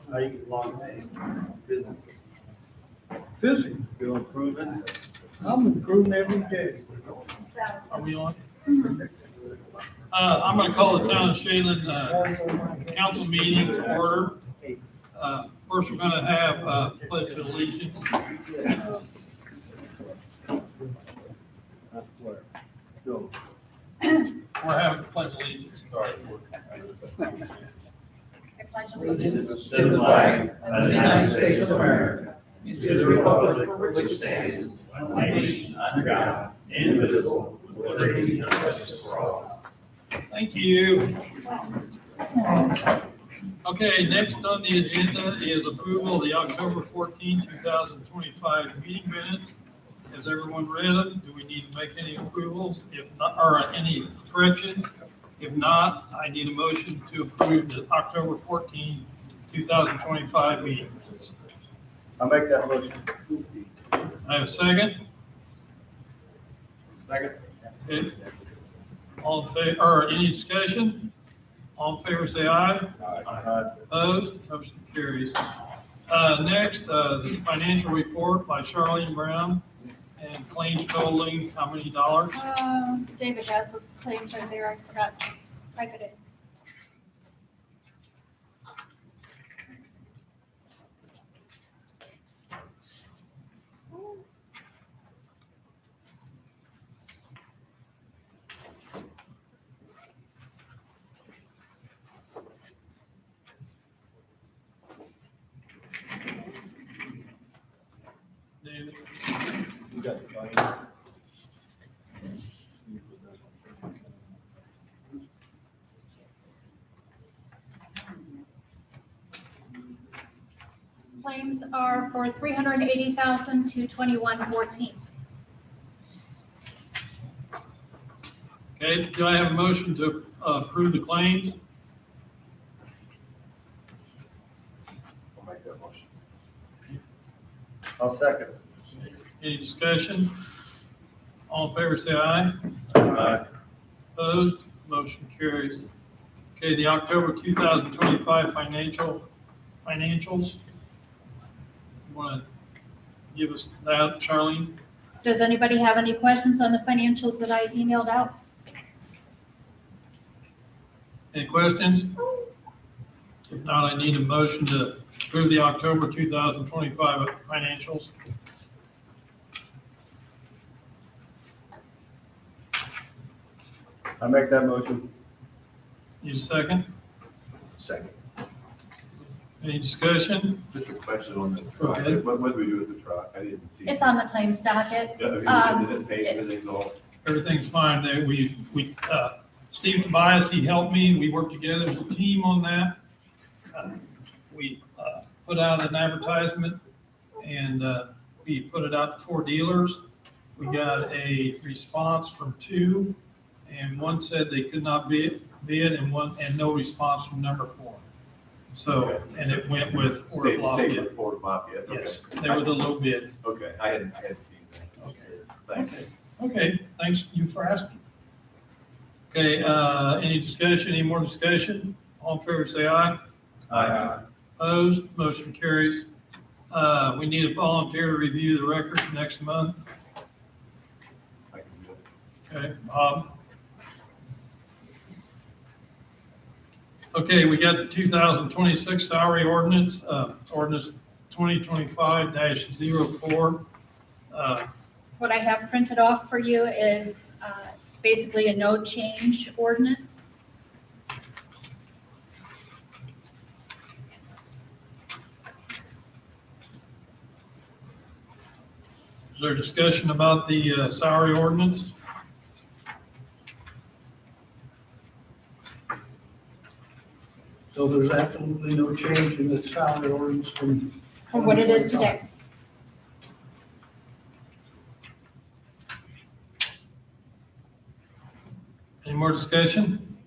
How you get long physics? Still improving. I'm improving every day. Are we on? I'm gonna call the town of Shadeland, council meeting to order. First, we're gonna have, pledge of allegiance. We're having pledge of allegiance. Sorry. I pledge allegiance To the flag of the United States of America, and to the republic for which it stands, one nation under God, indivisible, with liberty and justice for all. Thank you. Okay, next on the agenda is approval of the October 14, 2025 meeting minutes. Has everyone read them? Do we need to make any approvals? If not, or any corrections? If not, I need a motion to approve the October 14, 2025 meeting minutes. I'll make that motion. I have a second. Second. Okay. All in favor, or any discussion? All in favor, say aye. Aye. Opposed? Motion carries. Next, the financial report by Charlene Brown and claims totaling how many dollars? David has the claims right there. I forgot to type it in. David? You got the claim? Claims are for $380,000 to $21,414. Okay, do I have a motion to approve the claims? I'll make that motion. I'll second. Any discussion? All in favor, say aye. Aye. Opposed? Motion carries. Okay, the October 2025 financials. Want to give us that, Charlene? Does anybody have any questions on the financials that I emailed out? Any questions? If not, I need a motion to approve the October 2025 financials. I make that motion. Need a second? Second. Any discussion? Just a question on the Go truck. ahead. What do we do with the truck? I didn't see. It's on the claims docket. Yeah, did it pay, everything's all? Everything's fine. Steve Tobias, he helped me. We worked together as a team on that. We put out an advertisement and we put it out to 4 dealers. We got a response from 2, and one said they could not bid, and no response from number 4. So, and it went with Fort Stayed Lafayette. with Fort Lafayette, okay. Yes, they were the low bid. Okay, I hadn't seen that. Okay. Thanks. Okay, thanks you for asking. Okay, any discussion, any more discussion? All in favor, say aye. Aye. Opposed, motion carries. We need a volunteer to review the records next month. I can do it. Okay, Bob? Okay, we got the 2026 salary ordinance, ordinance 2025-04. What I have printed off for you is basically a no change ordinance. Is there discussion about the salary ordinance? So there's absolutely no change in the salary ordinance from. From what it is today. Any more discussion?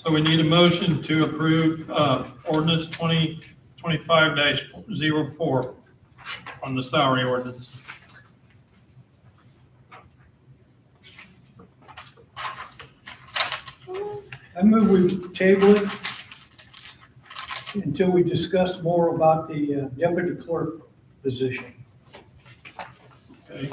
So we need a motion to approve ordinance 2025-04 on the salary ordinance. I move we table it until we discuss more about the deputy clerk position. Okay.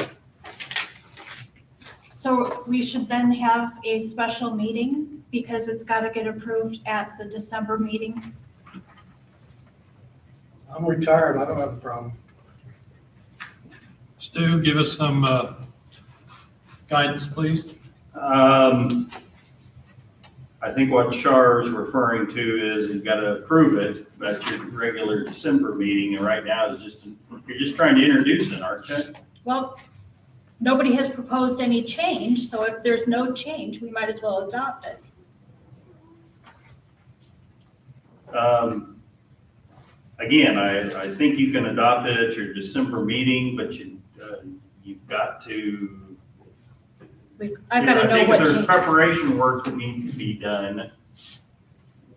So we should then have a special meeting because it's got to get approved at the December meeting. I'm retired, I don't have a problem. Stu, give us some guidance, please. I think what Shar is referring to is you've got to approve it, but your regular December meeting, and right now is you're just trying to introduce it, aren't you? Well, nobody has proposed any change, so if there's no change, we might as well adopt it. Again, I think you can adopt it at your December meeting, but you've got to. I've got to know I think what if there's changes. preparation work that needs to be done,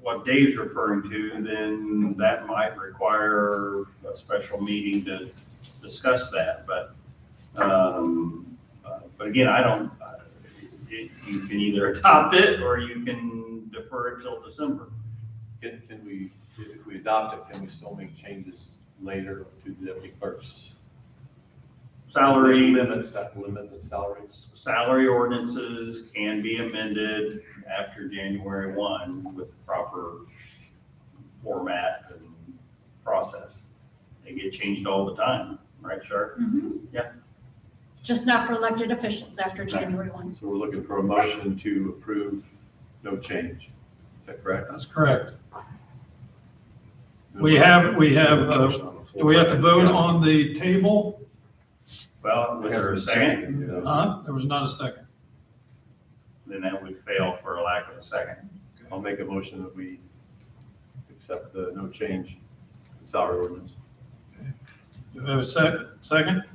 what Dave's referring to, then that might require a special meeting to discuss that. But again, you can either adopt it or you can defer it till December. Can we, if we adopt it, can we still make changes later to the deputy clerk's Salary limits of salaries? salary ordinances can be amended after January 1 with proper format and process. They get changed all the time, right, Shar? Mhm. Yeah. Just not for elected officials after January 1. So we're looking for a motion to approve no change. Is that correct? That's correct. Do we have to vote on the table? Well, was there a second? There was not a second. Then that would fail for a lack of a second. I'll make a motion that we accept the no change salary ordinance. Do we have a second?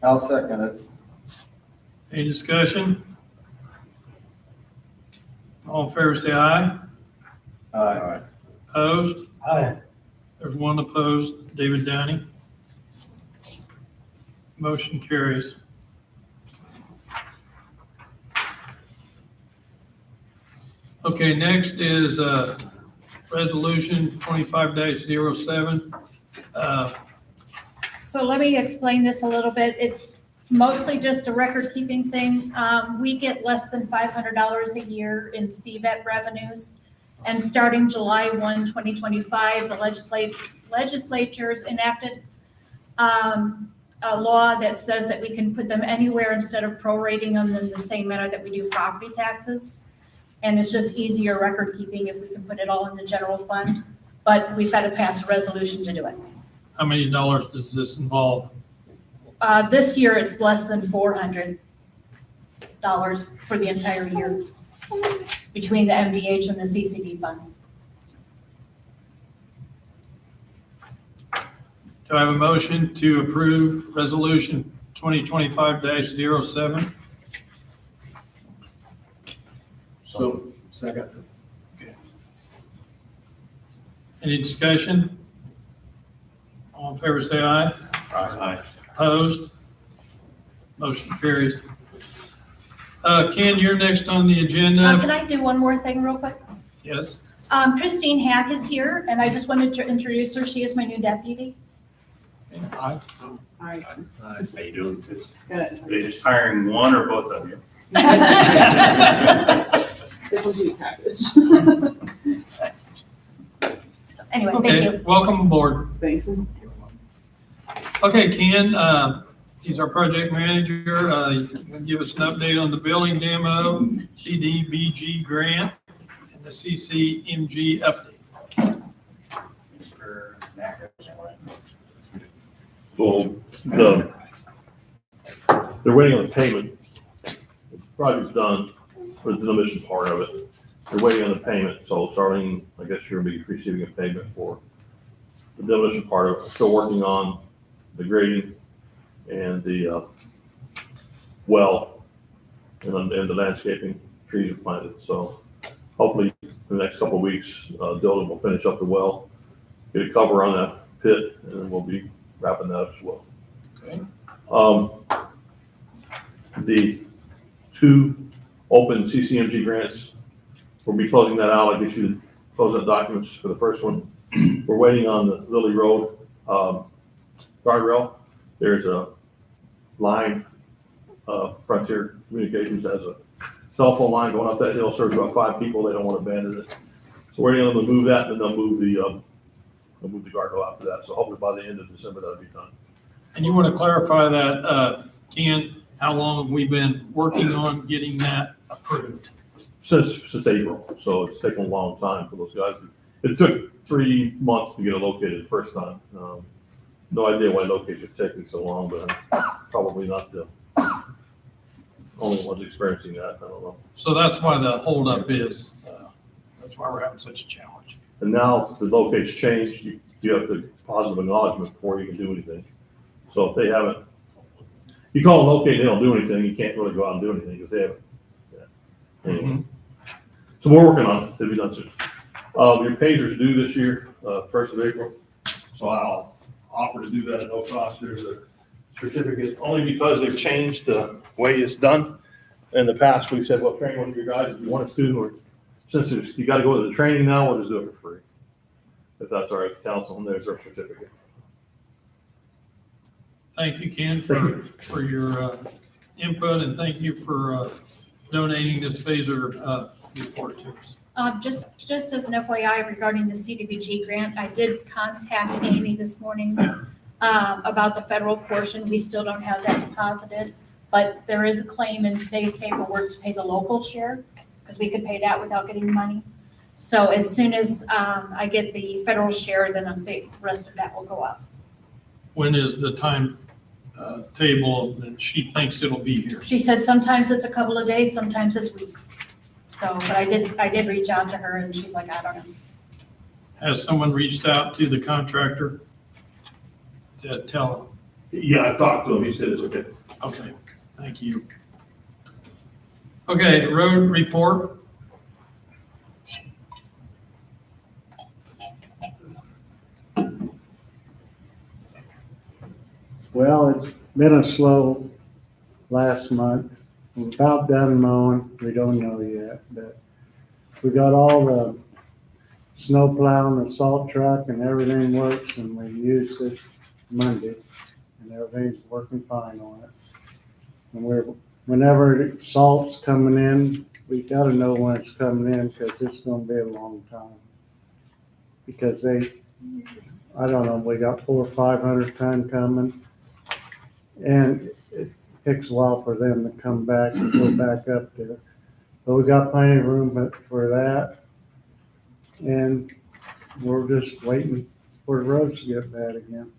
I'll second it. Any discussion? All in favor, say aye. Aye. Opposed? Aye. There's one opposed, David Downey. Motion carries. Okay, next is Resolution 25-07. So let me explain this a little bit. It's mostly just a record-keeping thing. We get less than $500 a year in CVET revenues. And starting July 1, 2025, the legislatures enacted a law that says that we can put them anywhere instead of prorating them in the same manner that we do property taxes. And it's just easier record-keeping if we can put it all in the general fund. But we've got to pass a resolution to do it. How many dollars does this involve? This year, it's less than $400 for the entire year between the MVH and the CCD funds. Do I have a motion to approve Resolution 2025-07? So, second. Any discussion? All in favor, say aye. Aye. Opposed? Motion carries. Ken, you're next on the agenda. Can I do one more thing real quick? Yes. Christine Hack is here, and I just wanted to introduce her. She is my new deputy. Aye. How you doing? Are they just hiring one or both of you? So anyway, thank you. Okay, welcome aboard. Thanks. Okay, Ken, he's our project manager. You can give us an update on the building demo, CDBG grant, and the CCMG update. Mr. Knacker, is that right? Well, they're waiting on the payment. The project's done, for the demolition part of it. They're waiting on the payment, so starting, I guess you're gonna be receiving a payment for the demolition part of it. Still working on the grading and the well and the landscaping. Trees are planted. So hopefully in the next couple of weeks, Dylan will finish up the well, get a cover on that pit, and then we'll be wrapping that up as well. Okay. The 2 open CCMG grants, we'll be closing that out. I'll get you the closing documents for the first one. We're waiting on the Lily Road guardrail. There's a line, Frontier Communications has a cell phone line going up that hill, serves about 5 people. They don't want to abandon it. So we're waiting on them to move that, and then they'll move the guardrail after that. So hopefully by the end of December, that'll be done. And you want to clarify that, Ken, how long have we been working on getting that approved? Since April, so it's taken a long time for those guys. It took 3 months to get it located the first time. No idea why locations are taking so long, but I'm probably not the only ones experiencing that. I don't know. So that's why the holdup is, that's why we're having such a challenge. And now the location changed, you have to positive acknowledgement before you can do anything. So if they haven't, you call them locate, they don't do anything, you can't really go out and do anything because they haven't. Yeah. Anyway. So we're working on it, it'll be done soon. Your pagers due this year, 1st of April, so I'll offer to do that at no cost. There's a certificate, only because they've changed the way it's done. In the past, we've said, well, train one of your guys if you want us to, or since you gotta go to the training now, we'll just do it for free. If that's all right with council, and there's our certificate. Thank you, Ken, for your input, and thank you for donating this phaser report to us. Just as an FYI regarding the CDBG grant, I did contact Amy this morning about the federal portion. We still don't have that deposited, but there is a claim in today's paperwork to pay the local share, because we could pay that without getting money. So as soon as I get the federal share, then the rest of that will go up. When is the time table that she thinks it'll be here? She said sometimes it's a couple of days, sometimes it's weeks. So, but I did reach out to her, and she's like, I don't know. Has someone reached out to the contractor to tell? Yeah, I talked to him, he said it's okay. Okay, thank you. Okay, road report. Well, it's been a slow last month. We're about done mowing. We don't know yet, but we got all the snow plow and the salt truck and everything works, and we used it Monday, and everything's working fine on it. And whenever salt's coming in, we gotta know when it's coming in, because it's gonna be a long time. Because I don't know, we got 400 or 500 ton coming, and it takes a while for them to come back and go back up there. But we got plenty of room for that. And we're just waiting for the roads to get bad again.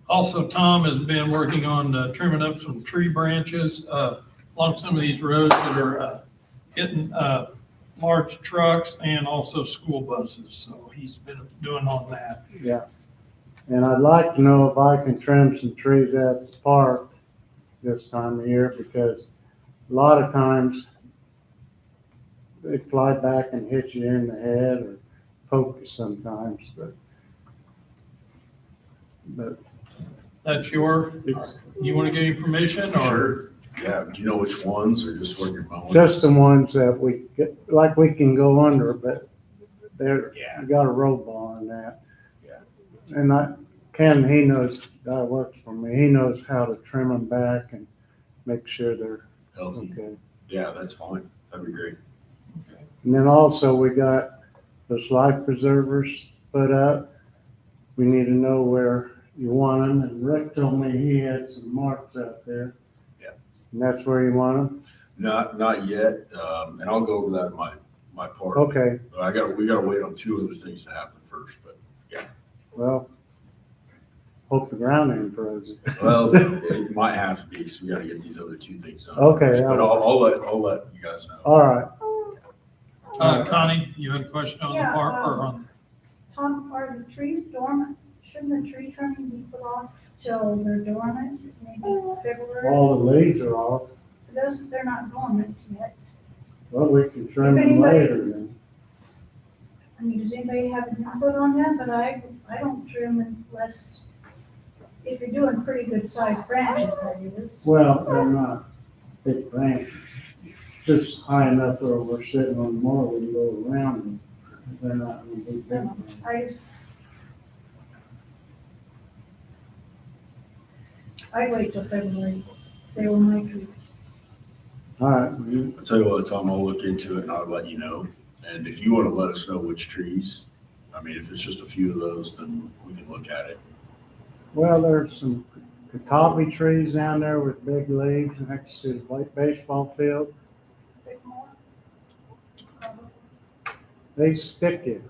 Also, Tom has been working on trimming up some tree branches along some of these roads that are hitting large trucks and also school buses. So he's been doing on that. Yeah. And I'd like to know if I can trim some trees at the park this time of year, because a lot of times they fly back and hit you in the head or poke you sometimes, but That's you want to give me permission or? Sure. Yeah, do you know which ones or just what you're mowing? just the ones that we get, like we can go under, but there, Yeah. you got a rope on that. Yeah. And Ken, he knows, that works for me. He knows how to trim them back and make sure they're Healthy. okay. Yeah, that's fine. That'd be great. And then also we got those life preservers put up. We need to know where you want them. And Rick told me he had some marks out there. Yeah. And that's where you want them? Not yet. And I'll go over that in my part. Okay, But we gotta wait on 2 other things to happen first, but well, hope the ground ain't frozen. well, it might have to be, because we gotta get these other 2 things done. Okay, first. But I'll let you guys know. All right. Connie, you had a question on the Yeah, park or on? Tom, are the trees dormant? Shouldn't the tree trimming be put off till they're dormant, maybe February? All the leaves are off, Those, they're not dormant yet. but we can trim If them anybody- later then. I mean, does anybody have an input on that? But I don't trim unless, if you're doing pretty good sized branches, that is. Well, they're not big branches, just high enough where we're sitting on the mower, we can go around them. They're not gonna be big branches. I'd wait till February. They were my trees. All right, you- I'll tell you what, Tom, I'll look into it and I'll let you know. And if you want to let us know which trees, I mean, if it's just a few of those, then we can look at it. well, there's some catawba trees down there with big leaves next to the white baseball field. Sycamore? They stick you.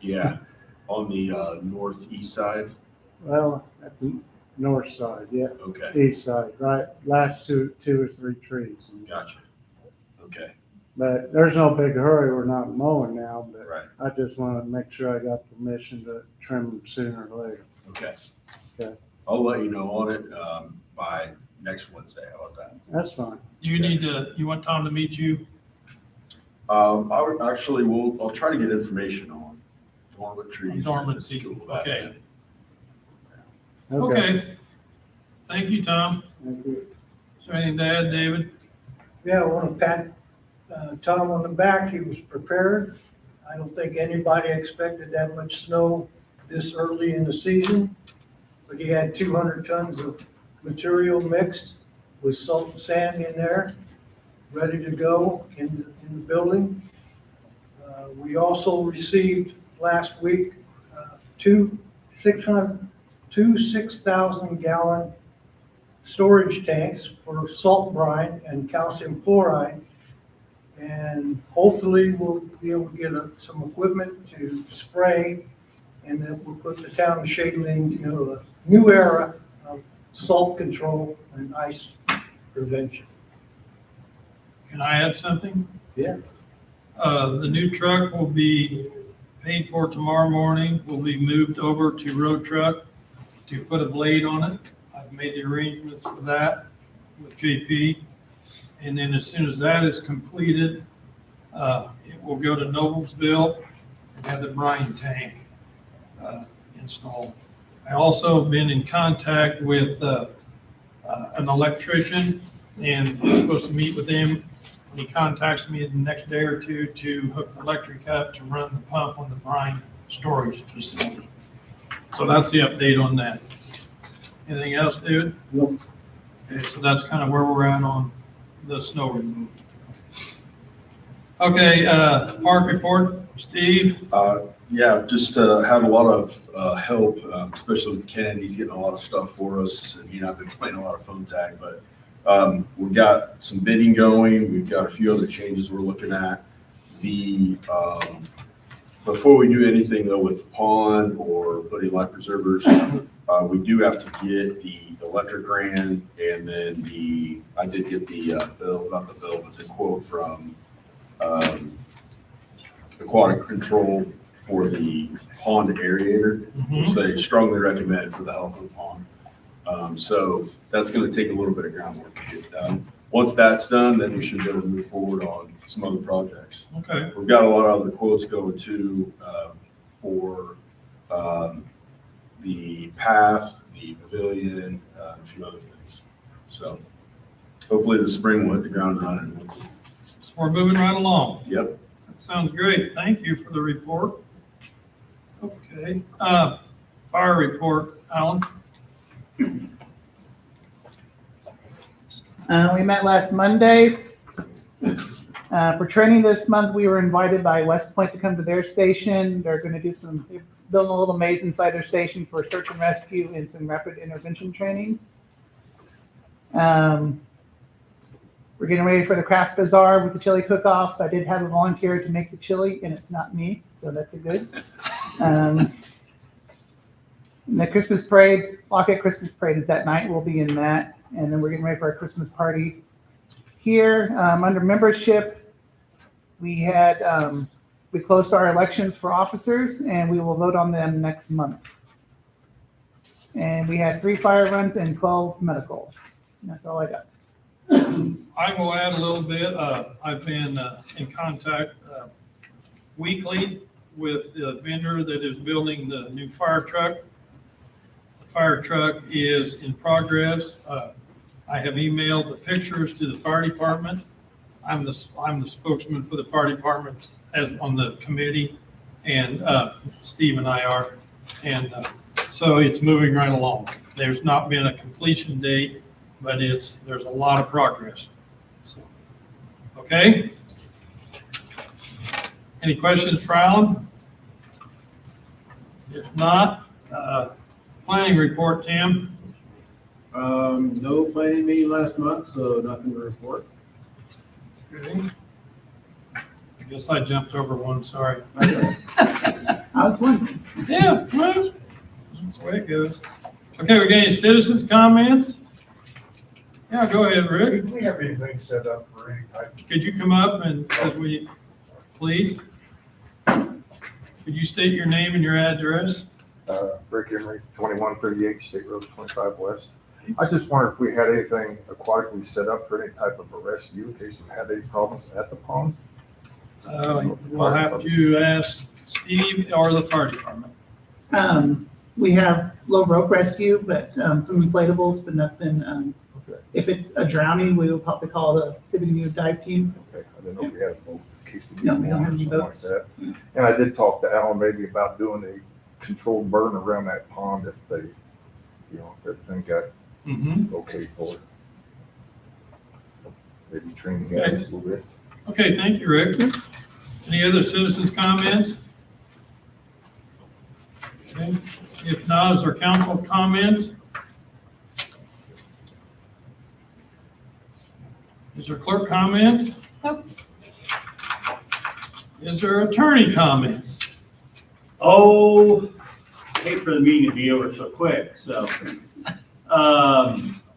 Yeah, on the northeast side. Well, at the north side, yeah, Okay, east side, right, last two or three trees. gotcha. Okay, But there's no big hurry, we're not mowing now, but right, I just wanted to make sure I got permission to trim them sooner or later. okay. Okay. I'll let you know on it by next Wednesday. How about that? That's fine. You want Tom to meet you? I'll try to get information on dormant trees. Dormancy, Cool with that, okay. yeah. Okay. Thank you, Tom. Thank you. Is there anything to add, David? Yeah, I want to pat Tom on the back. He was prepared. I don't think anybody expected that much snow this early in the season. But he had 200 tons of material mixed with salt and sand in there, ready to go in the building. We also received last week two 6,000 gallon storage tanks for salt brine and calcium chloride. And hopefully we'll be able to get some equipment to spray, and then we'll put the town of Shadeland into a new era of salt control and ice prevention. Can I add something? Yeah. The new truck will be paid for tomorrow morning, will be moved over to road truck to put a blade on it. I've made the arrangements for that with JP. And then as soon as that is completed, it will go to Noblesville and have the brine tank installed. I also have been in contact with an electrician, and I'm supposed to meet with him. He contacts me the next day or two to hook the electric up to run the pump on the brine storage facility. So that's the update on that. Anything else, David? Nope. Okay, so that's kind of where we're at on the snow removal. Okay, park report, Steve? Yeah, just had a lot of help, especially with Ken. He's getting a lot of stuff for us, and he and I've been playing a lot of phone tag. But we've got some bidding going. We've got a few other changes we're looking at. Before we do anything though with the pond or putting life preservers, we do have to get the electric ran, and then I did get the bill, not the bill, but the quote from Aquatic Control for the pond aerator, which they strongly recommend for the health of the pond. So that's going to take a little bit of groundwork to get done. Once that's done, then we should be able to move forward on some other projects. Okay, We've got a lot of other quotes going too for the path, the pavilion, and a few other things. So hopefully this spring we'll hit the ground running. so we're moving right along. Yep. That sounds great. Thank you for the report. Okay, fire report, Alan? We met last Monday. For training this month, we were invited by West Point to come to their station. They're going to do they're building a little maze inside their station for search and rescue and some rapid intervention training. We're getting ready for the craft bazaar with the chili cook-off. I did have a volunteer to make the chili, and it's not me, so that's a good. And the Christmas parade, Lafayette Christmas parade is that night. We'll be in that. And then we're getting ready for our Christmas party here. Under membership, We had, we closed our elections for officers and we will vote on them next month. And we had 3 fire runs and 12 medical. And that's all I got. I will add a little bit. I've been in contact weekly with the vendor that is building the new fire truck. The fire truck is in progress. I have emailed the pictures to the fire department. I'm the spokesman for the fire department as on the committee, and Steve and I are. And so it's moving right along. There's not been a completion date, but there's a lot of progress. So, okay. Any questions for Alan? If not, planning report, Tim. No planning meeting last month, so nothing to report. Okay. I guess I jumped over one, sorry. I was wondering. Yeah, well, that's the way it goes. Okay, we got any citizens' comments? Yeah, go ahead, Rick. Do we have anything set up for any type Could you come up and, please? Could you state your name and your address? Rick Emery, 2138 State Road 25 West. I just wonder if we had anything aquatically set up for any type of a rescue in case we had any problems at the pond? We'll have to ask Steve or the fire department. We have low rope rescue, but some inflatables, but nothing. Okay. If it's a drowning, we will probably call the Tiffany dive team. Okay, I didn't know if we had a boat in case we No, needed we don't one have or any something like boats. that. And I did talk to Alan maybe about doing a controlled burn around that pond if they, if everything got Mm-hmm. okay for it. Maybe train the guys a little bit. Okay, thank you, Rick. Any other citizens' comments? Okay. If not, is there council comments? Is there clerk comments? Nope. Is there attorney comments? Oh, I hate for the meeting to be over so quick, so.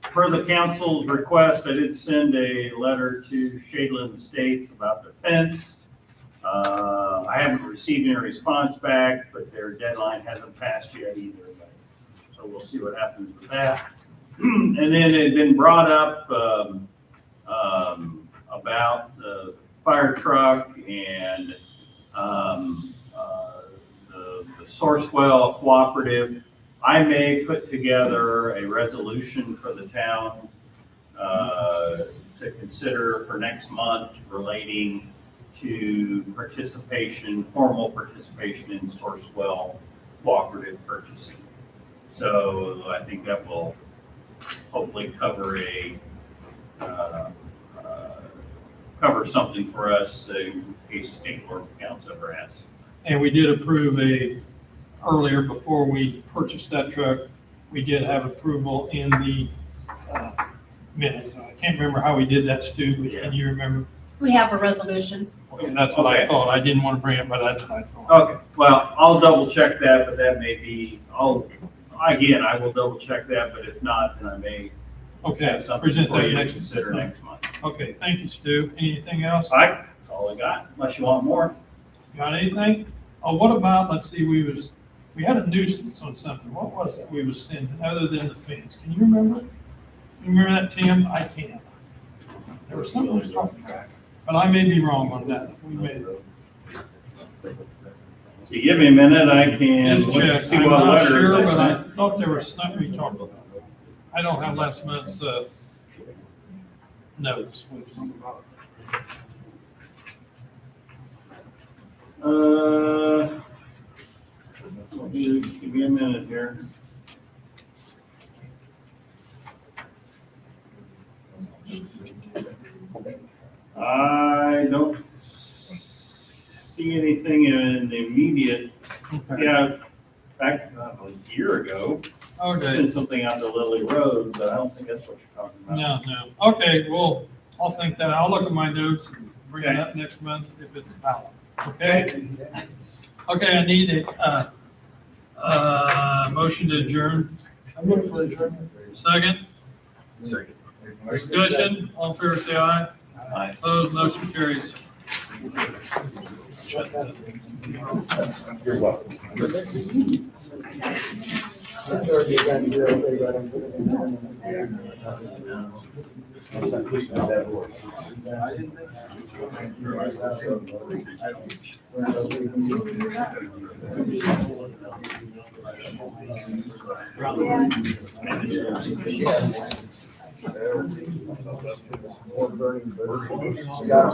Per the council's request, I did send a letter to Shadeland Estates about their fence. I haven't received any response back, but their deadline hasn't passed yet either. So we'll see what happens with that. And then it had been brought up about the fire truck and the Sourcewell Cooperative. I may put together a resolution for the town to consider for next month relating to formal participation in Sourcewell Cooperative purchasing. So I think that will hopefully cover cover something for us in case state board accounts ever asks. And we did approve earlier, before we purchased that truck, we did have approval in the minutes. I can't remember how we did that, Stu, but can you remember? We have a resolution. Okay, that's what I thought. I didn't want to bring it, but that's what I thought. Okay, well, I'll double check that, but that may be, I will double check that, but if not, then I may Okay, have something present for that you to next. consider next month. Okay, thank you, Stu. Anything else? That's all I got, unless you want more. Got anything? Oh, what about, let's see, we had a nuisance on something. What was it we was sending other than the fence? Can you remember? You remember that, Tim? I can't. There was something we was talking about, but I may be wrong on that. We may. If you give me a minute, I can Just look to check. see I'm what not letters sure, I but I sent. thought there was something we talked about. I don't have last month's, notes. What was on the bottom. Give me a minute here. I don't see anything in the immediate, Okay. yeah, back a year ago, Okay. sent something out to Lily Road, but I don't think that's what you're talking about. No. Okay, well, I'll think that. I'll look at my notes and bring it up next month if it's valid. Okay? Okay, I need a motion to adjourn. I'm looking for adjournment. Second, Second. discussion, all in favor, say aye. Aye. Opposed, motion carries. You're welcome. Yeah.